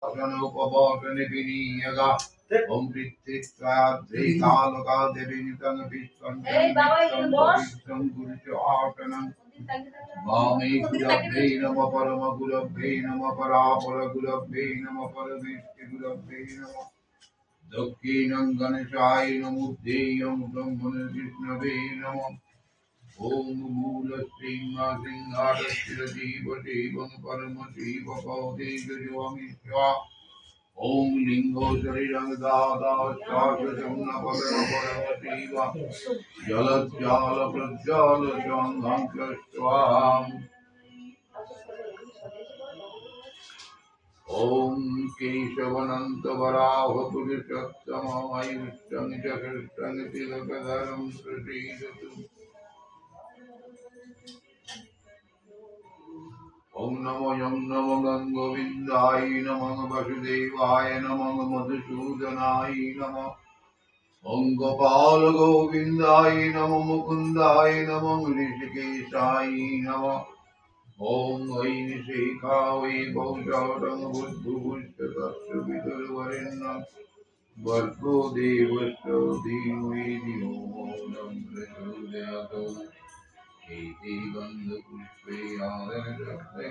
उपभोगनिविनीयगा ओम कृत्तित्वा द्वैतालोका देवीनितं विश्वं विश्वं गुरुचो आटनं वामे गुरभ्ये नमः परम गुरभ्ये नमः परापर गुरभ्ये नमः परमेष्टि गुरभ्ये नमः दक्षिणं गणेशाय नमोद्धेयं ब्रह्मण विष्णवे नमः ओम मूल सिंहासिंहारस्य जीव देवं परम शिव पौधे ज्वामिष्वा ओम लिंगो शरीरं दादा शाश्वतं न परम परम शिव जलज्जाल प्रज्वाल स्वांगं स्वाहा ओम केशवनंत वराह पुरुषोत्तमयुष्टं च कृष्णं तिलकधरं प्रसीदतु ओम नमो यम नमो गंगोविंदाय नमः वसुदेवाय नमः मधुसूदनाय नमः ओम गोपाल गोविंदाय नमः मुकुंदाय नमः ऋषिकेशाय नमः ओम वै निशिखा वै बहुचौरं बुद्धुभुष्टस्य विदुर्वरेण्यं भर्गो देवस्य धीमहि धियो यो न प्रचोदयात् एते गन्धपुष्पे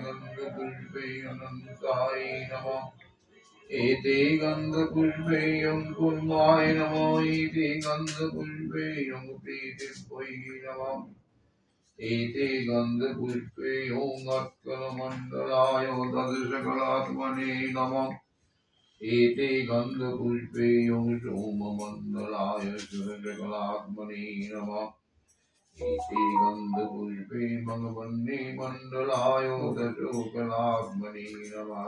गन्धपुष्पे अनन्ताय नमः एते गन्धपुष्पे यं कुर्माय नमः एते गन्धपुष्पे यं प्रीतिर्वै नमः एते गन्धपुष्पे ॐ अर्कमण्डलाय दशकलात्मने नमः एते गन्धपुष्पे ॐ सोममण्डलाय सुरजकलात्मने नमः एते गन्धपुष्पे मङ्गवन्ये मण्डलाय दशोकलात्मने नमः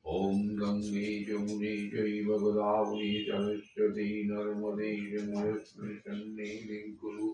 ॐ गङ्गे जमुने चैव गोदावरी सरस्वती नर्मदे जमुनस्मिन् सन्निधिं कुरु